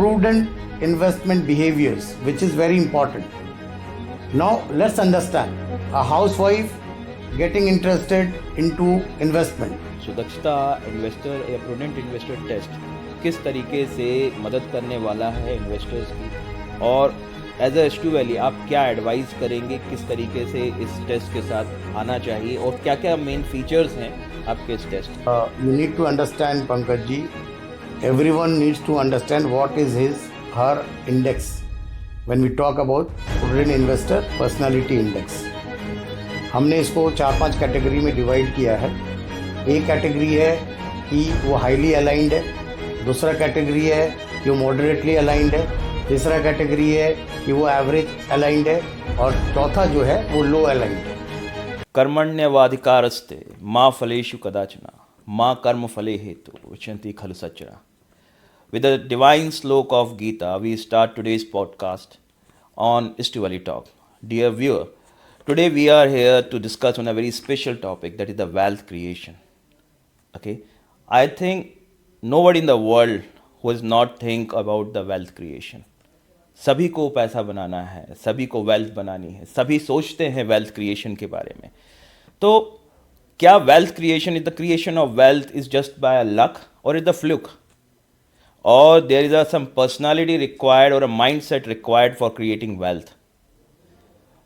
prudent investment behaviors, which is very important. Now let's understand a housewife getting interested into investment. सुदक्षता investor या prudent investor test किस तरीके से मदद करने वाला है इन्वेस्टर्स की, और एज ए एस2 वैली आप क्या एडवाइस करेंगे, किस तरीके से इस टेस्ट के साथ आना चाहिए और क्या क्या मेन फीचर्स हैं आपके इस test? You need to understand, Pankaj ji, everyone needs to understand what is her index. When we talk about prudent investor personality index, हमने इसको 4-5 कैटेगरी में डिवाइड किया है. एक कैटेगरी है कि वो हाईली अलाइंड है, दूसरा कैटेगरी है कि वो मॉडरेटली अलाइंड है, तीसरा कैटेगरी है कि वो एवरेज अलाइंड है, और चौथा जो है वो लो अलाइंड है. कर्मण्यवाधिकारस्ते मा फलेषु कदाचन मा कर्म फले हेतु उच्यन्ते खलु सचरा. With the divine slok of Gita, we start today's podcast on Istivali Talk. Dear viewer, today we are here to discuss on a very special topic, that is the wealth creation. Okay, I think nobody in the world who has not think about the wealth creation. सभी को पैसा बनाना है, सभी को wealth बनानी है, सभी सोचते हैं वेल्थ क्रिएशन के बारे में. तो क्या wealth creation is the creation of wealth is just by a luck और is the fluke, or there is some personality required or a mindset required for creating wealth?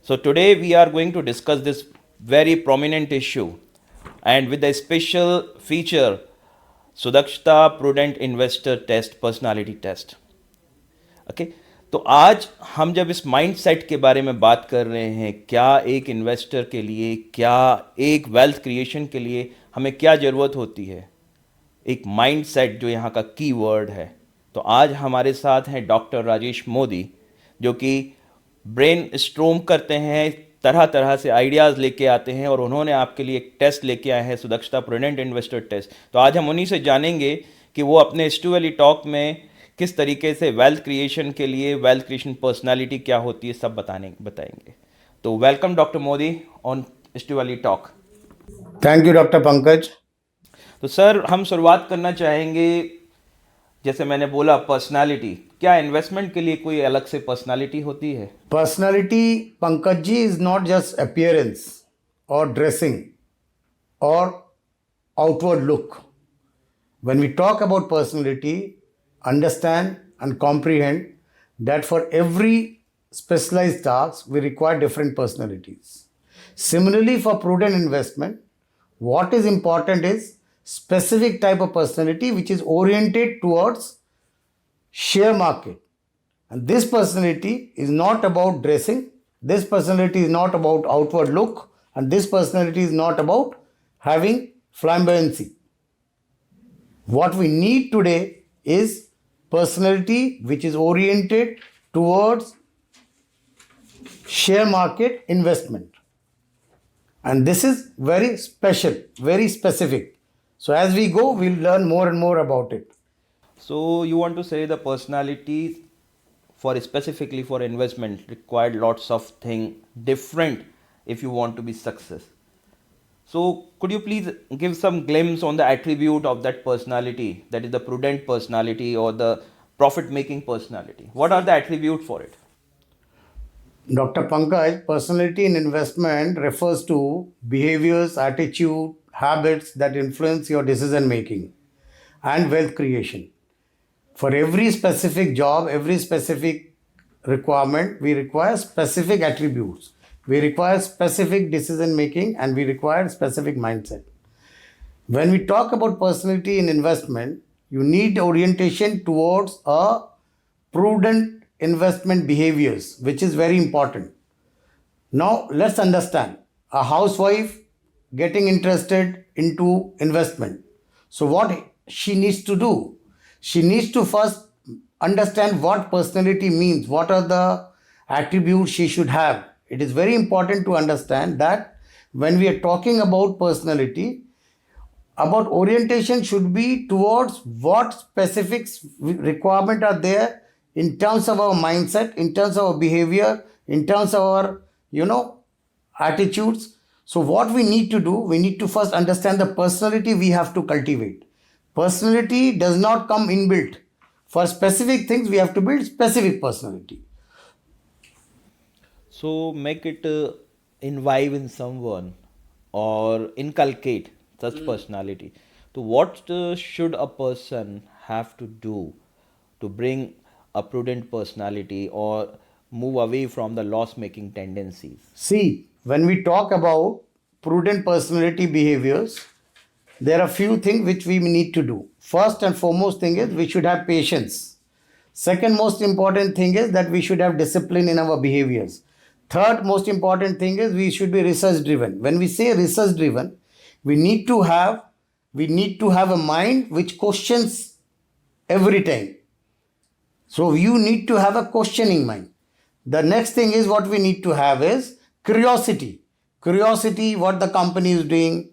So today we are going to discuss this very prominent issue, and with a special feature, Sudakshta Prudent Investor Test, Personality Test. Okay, तो आज हम जब इस mindset के बारे में बात कर रहे हैं, क्या एक इन्वेस्टर के लिए, क्या एक वेल्थ क्रिएशन के लिए हमें क्या ज़रूरत होती है, एक माइंडसेट जो यहाँ का की वर्ड है. तो आज हमारे साथ हैं डॉक्टर राजेश मोदी, जो कि ब्रेन स्ट्रोम करते हैं, तरह तरह से आइडियाज़ लेके आते हैं, और उन्होंने आपके लिए एक टेस्ट लेके आए हैं, सुदक्षता प्रूडेंट इन्वेस्टर टेस्ट. तो आज हम उन्हीं से जानेंगे कि वो अपने एस2 वैली टॉक में किस तरीके से वेल्थ क्रिएशन के लिए, वेल्थ क्रिएशन पर्सनालिटी क्या होती है, सब बताएंगे. तो welcome doctor Modi on S2 valley talk. Thank you doctor Pankaj. तो सर, हम शुरुआत करना चाहेंगे, जैसे मैंने बोला पर्सनालिटी, क्या इन्वेस्टमेंट के लिए कोई अलग से पर्सनालिटी होती है? Personality Pankaj ji is not just appearance और ड्रेसिंग और outward look. When we talk about personality, understand and comprehend that for every specialized tasks we require different personalities. Similarly, for prudent investment, what is important is specific type of personality which is oriented towards share market. And this personality is not about dressing, this personality is not about outward look, and this personality is not about having flamboyancy. What we need today is personality which is oriented towards share market investment. And this is very special, very specific. So as we go, we'll learn more and more about it. So you want to say the personality for specifically for investment required lots of thing different if you want to be success. So could you please give some glimpse on the attribute of that personality, that is the prudent personality or the profit making personality? What are the attributes for it? Dr. Pankaj, personality in investment refers to behaviors, attitude, habits that influence your decision making and wealth creation. For every specific job, every specific requirement, we require specific attributes. We require specific decision making, and we require specific mindset. When we talk about personality in investment, you need orientation towards a prudent investment behaviors, which is very important. Now let's understand a housewife getting interested into investment. So what she needs to do? She needs to first understand what personality means, what are the attributes she should have. It is very important to understand that when we are talking about personality, about orientation should be towards what specific requirement are there in terms of our mindset, in terms of our behavior, in terms of our, attitudes. So what we need to do, we need to first understand the personality we have to cultivate. Personality does not come inbuilt. For specific things, we have to build specific personality. So make it invive in someone or inculcate such personality. So what should a person have to do to bring a prudent personality or move away from the loss making tendencies? See, when we talk about prudent personality behaviors, there are few things which we need to do. First and foremost thing is we should have patience. Second most important thing is that we should have discipline in our behaviors. Third most important thing is we should be research driven. When we say research driven, we need to have a mind which questions every time. So you need to have a questioning mind. The next thing is what we need to have is curiosity. Curiosity, what the company is doing,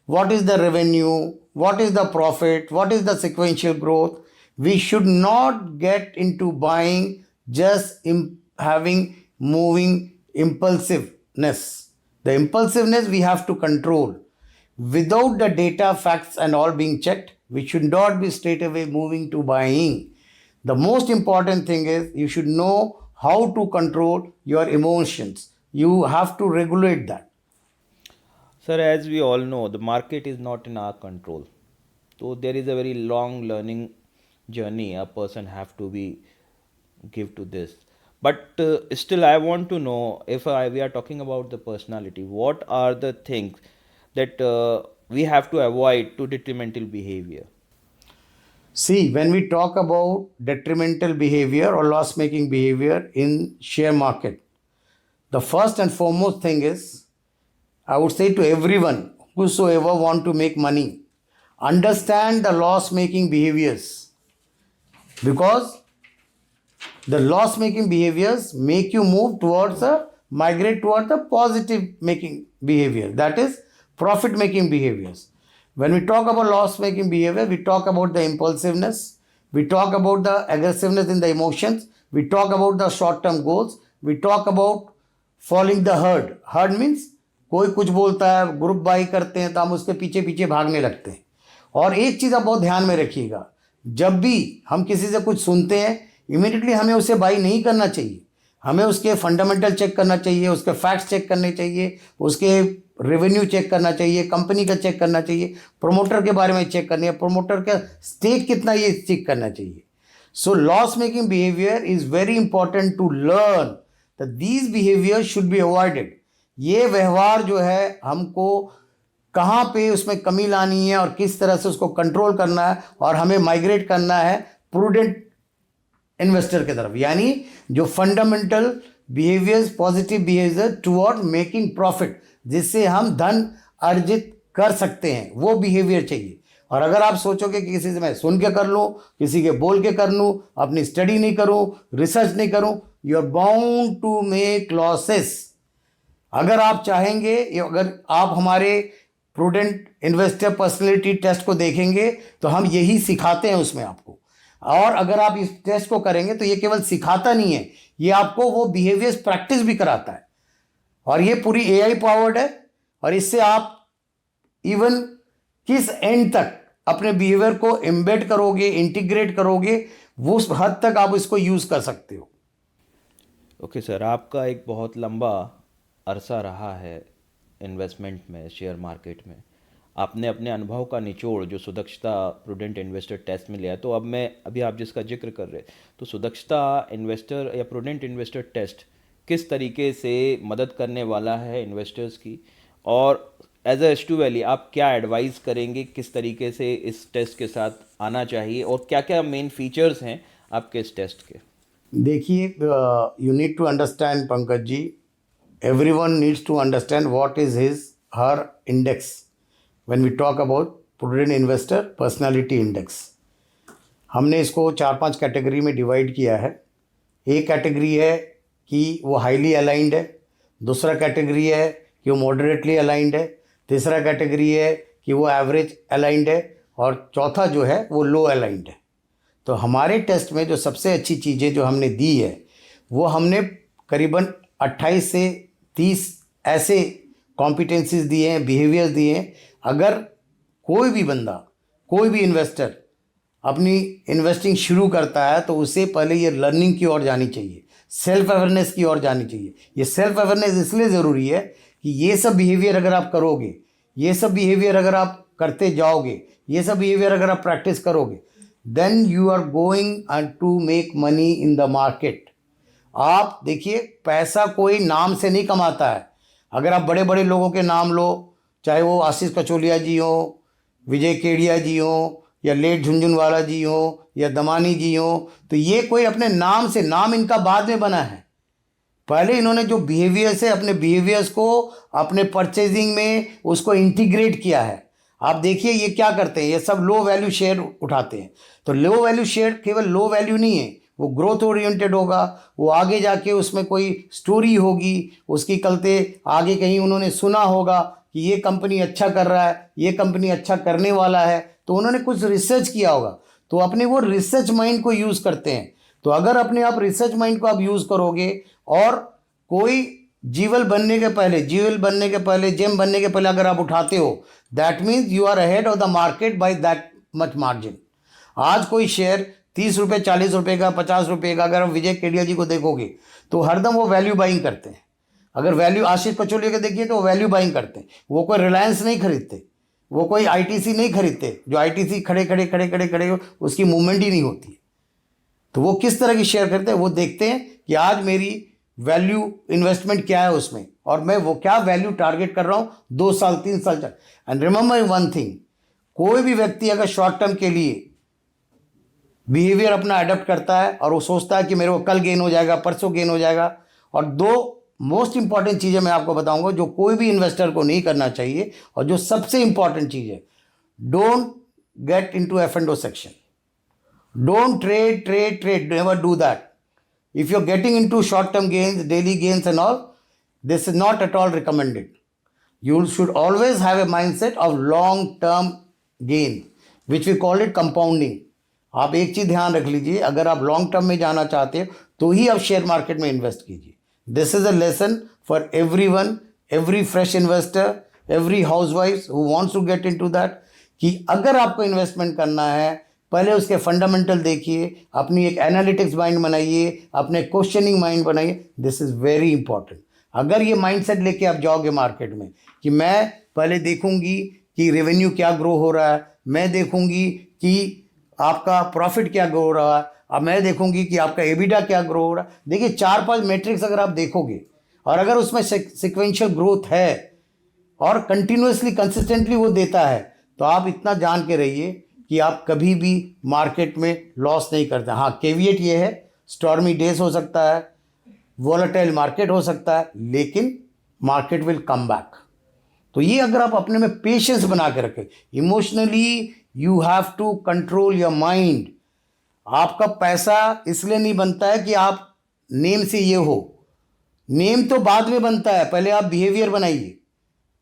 what is the revenue, what is the profit, what is the sequential growth. We should not get into buying just having moving impulsiveness. The impulsiveness we have to control. Without the data, facts, and all being checked, we should not be straight away moving to buying. The most important thing is you should know how to control your emotions. You have to regulate that. Sir, as we all know, the market is not in our control. So there is a very long learning journey a person have to be give to this. But still, I want to know if we are talking about the personality, what are the things that we have to avoid to detrimental behavior? See, when we talk about detrimental behavior or loss making behavior in share market, the first and foremost thing is I would say to everyone whosoever want to make money, understand the loss making behaviors, because the loss making behaviors make you move towards migrate towards the positive making behavior, that is profit making behaviors. When we talk about loss making behavior, we talk about the impulsiveness, we talk about the aggressiveness in the emotions, we talk about the short term goals, we talk about following the herd. Herd means कोई कुछ बोलता है, group by करते हैं तो हम उसके पीछे पीछे भागने लगते हैं. और एक चीज़ आप बहुत ध्यान में रखिएगा, जब भी हम किसी से कुछ सुनते हैं इमीडिएटली हमें उसे बाई नहीं करना चाहिए. हमें उसके फंडामेंटल चेक करना चाहिए, उसके फैक्ट्स चेक करने चाहिए, उसके रेवेन्यू चेक करना चाहिए, कंपनी का चेक करना चाहिए, प्रोमोटर के बारे में चेक करनी है, प्रोमोटर का स्टेक कितना ये चेक करना चाहिए. So loss making behaviour is very important to learn that these behaviour should be avoided. ये व्यवहार जो है हमको कहाँ पे उसमें कमी लानी है और किस तरह से उसको कंट्रोल करना है, और हमें माइग्रेट करना है प्रूडेंट इन्वेस्टर की तरफ, यानी जो fundamental behaviours, positive behaviour toward making profit, जिससे हम धन अर्जित कर सकते हैं, वो बिहेवियर चाहिए. और अगर आप सोचोगे कि किसी से मैं सुन के कर लूँ, किसी के बोल के कर लूँ, अपनी स्टडी नहीं करूँ, रिसर्च नहीं करूँ, you are bound to make losses. अगर आप चाहेंगे, अगर आप हमारे प्रूडेंट इन्वेस्टर पर्सनैलिटी टेस्ट को देखेंगे तो हम यही सिखाते हैं उसमें आपको. और अगर आप इस टेस्ट को करेंगे तो ये केवल सिखाता नहीं है, ये आपको वो बिहेवियर्स प्रैक्टिस भी कराता है. और ये पूरी एआई पावर्ड है, और इससे आप इवन किस एंड तक अपने बिहेवियर को एम्बेड करोगे, इंटीग्रेट करोगे, वो उस हद तक आप इसको यूज कर सकते हो. ओके सर, आपका एक बहुत लंबा अरसा रहा है इन्वेस्टमेंट में, शेयर मार्केट में. आपने अपने अनुभव का निचोड़ जो सुदक्षता प्रूडेंट इन्वेस्टर टेस्ट में लिया है, तो अब मैं अभी आप जिसका जिक्र कर रहे, तो सुदक्षता इन्वेस्टर या प्रूडेंट इन्वेस्टर टेस्ट किस तरीके से मदद करने वाला है इन्वेस्टर्स की, और एज अ एस टू वैली आप क्या एडवाइस करेंगे, किस तरीके से इस टेस्ट के साथ आना चाहिए और क्या क्या मेन फीचर्स हैं आपके इस टेस्ट के? देखिए, you need to understand Pankaj ji, everyone needs to understand what is his her index when we talk about prudent investor personality index. हमने इसको 4-5 कैटेगरी में डिवाइड किया है. एक कैटेगरी है कि वो हाईली अलाइंड है, दूसरा कैटेगरी है कि वो मॉडरेटली अलाइंड है, तीसरा कैटेगरी है कि वो एवरेज अलाइंड है, और चौथा जो है वो लो अलाइंड है. तो हमारे टेस्ट में जो सबसे अच्छी चीज़ें जो हमने दी है, वो हमने करीबन 28 से 30 ऐसे कॉम्पिटेंसीज दिए हैं, बिहेवियर्स दिए हैं. अगर कोई भी बंदा, कोई भी इन्वेस्टर अपनी इन्वेस्टिंग शुरू करता है तो उसे पहले ये लर्निंग की ओर जानी चाहिए, सेल्फ अवेयरनेस की ओर जानी चाहिए। ये सेल्फ अवेयरनेस इसलिए ज़रूरी है कि ये सब बिहेवियर अगर आप करोगे, ये सब बिहेवियर अगर आप करते जाओगे, ये सब बिहेवियर अगर आप प्रैक्टिस करोगे, then you are going to make money in the market. आप देखिए, पैसा कोई नाम से नहीं कमाता है। अगर आप बड़े बड़े लोगों के नाम लो, चाहे वो आशीष कचोलिया जी हो, विजय केडिया जी हो, या लेट झुंझुनवाला जी हो, या दमानी जी हो, तो ये कोई अपने नाम से, नाम इनका बाद में बना है। पहले इन्होंने जो बिहेवियर्स है, अपने बिहेवियर्स को अपने परचेजिंग में उसको इंटीग्रेट किया है। आप देखिए ये क्या करते हैं, ये सब लो वैल्यू शेयर उठाते हैं। तो लो वैल्यू शेयर केवल लो वैल्यू नहीं है, वो ग्रोथ ओरिएंटेड होगा। वो आगे जाके उसमें कोई स्टोरी होगी, उसकी कलते आगे कहीं उन्होंने सुना होगा कि ये कंपनी अच्छा कर रहा है, ये कंपनी अच्छा करने वाला है, तो उन्होंने कुछ रिसर्च किया होगा, तो अपने वो रिसर्च माइंड को यूज़ करते हैं। तो अगर अपने आप रिसर्च माइंड को आप यूज़ करोगे और कोई जीवल बनने के पहले, जेम बनने के पहले अगर आप उठाते हो, that means you are ahead of the market by that much margin. आज कोई शेयर 30 रुपये, 40 रुपये का, 50 रुपये का, अगर आप विजय केडिया जी को देखोगे तो हरदम वो वैल्यू बाइंग करते हैं। अगर वैल्यू आशीष कचोलिया के देखिए तो वो वैल्यू बाइंग करते हैं। वो कोई रिलायंस नहीं खरीदते, वो कोई आईटीसी नहीं खरीदते, जो आईटीसी खड़े उसकी मूवमेंट ही नहीं होती। तो वो किस तरह की शेयर करते हैं, वो देखते हैं कि आज मेरी वैल्यू इन्वेस्टमेंट क्या है उसमें, और मैं वो क्या वैल्यू टारगेट कर रहा हूँ 2 साल 3 साल तक। एंड रिमेंबर वन थिंग, कोई भी व्यक्ति अगर शॉर्ट टर्म के लिए बिहेवियर अपना अडॉप्ट करता है और वो सोचता है कि मेरे को कल गेन हो जाएगा, परसों गेन हो जाएगा, और 2 मोस्ट इंपॉर्टेंट चीज़ें मैं आपको बताऊंगा जो कोई भी इन्वेस्टर को नहीं करना चाहिए, और जो सबसे इंपॉर्टेंट चीज़ है, don't get into F and O section, don't trade, never do that. If you're getting into short-term gains, daily gains and all, this is not at all recommended. You should always have a mindset of long-term gain, which we call it compounding. आप एक चीज़ ध्यान रख लीजिए, अगर आप long term में जाना चाहते हो तो ही आप शेयर मार्केट में इन्वेस्ट कीजिए। This is a lesson for everyone, every fresh investor, every housewife who wants to get into that, कि अगर आपको इन्वेस्टमेंट करना है, पहले उसके फंडामेंटल देखिए, अपनी एक एनालिटिक्स माइंड बनाइए, अपने क्वेश्चनिंग माइंड बनाइए। This is very important. अगर ये माइंडसेट लेके आप जाओगे मार्केट में कि मैं पहले देखूंगी कि रेवेन्यू क्या ग्रो हो रहा है, मैं देखूंगी कि आपका प्रॉफिट क्या ग्रो हो रहा है, अब मैं देखूंगी कि आपका एबिडा क्या ग्रो हो रहा है। देखिए 4-5 मैट्रिक्स अगर आप देखोगे और अगर उसमें सिक्वेंशियल ग्रोथ है और कंटिन्यूसली कंसिस्टेंटली वो देता है, तो आप इतना जान के रहिए कि आप कभी भी मार्केट में लॉस नहीं करते। हाँ, केविएट ये है, स्टॉर्मी डेज हो सकता है, वोलेटाइल मार्केट हो सकता है, लेकिन मार्केट विल कम बैक। तो ये अगर आप अपने में पेशेंस बना के रखें, emotionally you have to control your mind. आपका पैसा इसलिए नहीं बनता है कि आप नेम से ये हो, नेम तो बाद में बनता है, पहले आप बिहेवियर बनाइए।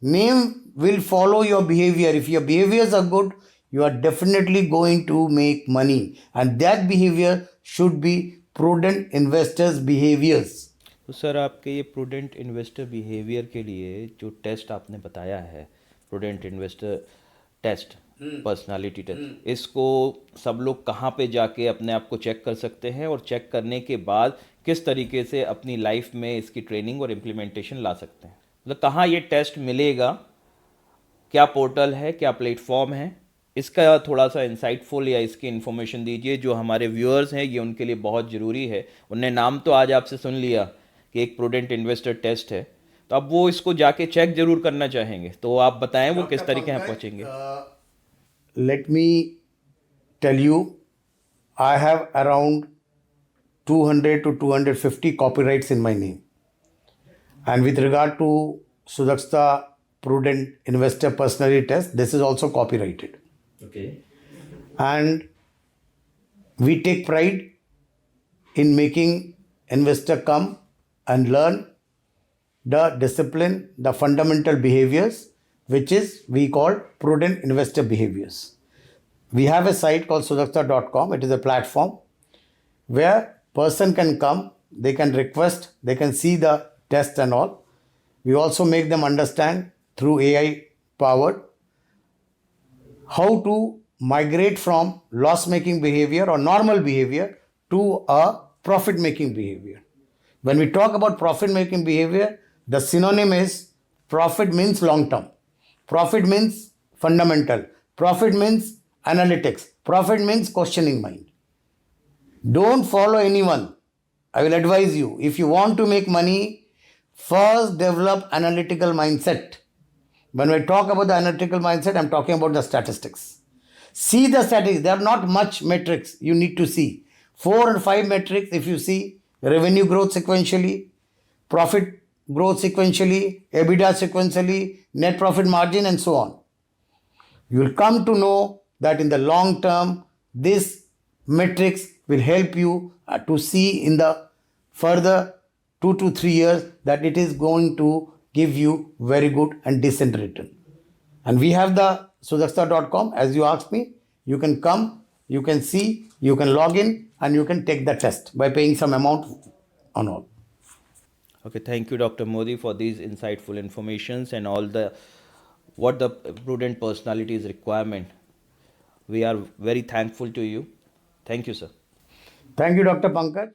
Name will follow your behavior. If your behaviors are good, you are definitely going to make money, and that behavior should be prudent investors behaviors. तो सर, आपके ये प्रूडेंट इन्वेस्टर बिहेवियर के लिए जो टेस्ट आपने बताया है, prudent investor test, personality test, इसको सब लोग कहाँ पे जाके अपने आप को चेक कर सकते हैं, और चेक करने के बाद किस तरीके से अपनी लाइफ में इसकी ट्रेनिंग और इम्प्लीमेंटेशन ला सकते हैं? मतलब कहाँ ये टेस्ट मिलेगा, क्या पोर्टल है, क्या प्लेटफॉर्म है, इसका थोड़ा सा इंसाइटफुल या इसकी इन्फॉर्मेशन दीजिए जो हमारे व्यूअर्स हैं, ये उनके लिए बहुत ज़रूरी है। उनने नाम तो आज आपसे सुन लिया कि एक प्रूडेंट इन्वेस्टर टेस्ट है, तो अब वो इसको जाके चेक जरूर करना चाहेंगे, तो आप बताएं वो किस तरीके यहाँ पहुँचेंगे। Let me tell you, I have around 200 to 250 copyrights in my name, and with regard to Sudakshta Prudent Investor Personality Test, this is also copyrighted. Okay. And we take pride in making investor come and learn the discipline, the fundamental behaviors, which is we call prudent investor behaviors. We have a site called sudakshta.com. It is a platform where person can come, they can request, they can see the test and all. We also make them understand through AI powered how to migrate from loss making behavior or normal behavior to a profit making behavior. When we talk about profit making behavior, the synonym is profit means long term, profit means fundamental, profit means analytics, profit means questioning mind. Don't follow anyone. I will advise you, if you want to make money, first develop analytical mindset. When I talk about the analytical mindset, I'm talking about the statistics. See the statistics. There are not much metrics you need to see. 4 and 5 metrics if you see: revenue growth sequentially, profit growth sequentially, EBITDA sequentially, net profit margin, and so on. You will come to know that in the long term, this metrics will help you to see in the further 2 to 3 years that it is going to give you very good and decent return. And we have the sudaksha.com. As you asked me, you can come, you can see, you can log in, and you can take the test by paying some amount on all. Okay, thank you, Dr. Modi, for these insightful informations and all the what the prudent personality is requirement. We are very thankful to you. Thank you, sir. Thank you, Dr. Pankaj.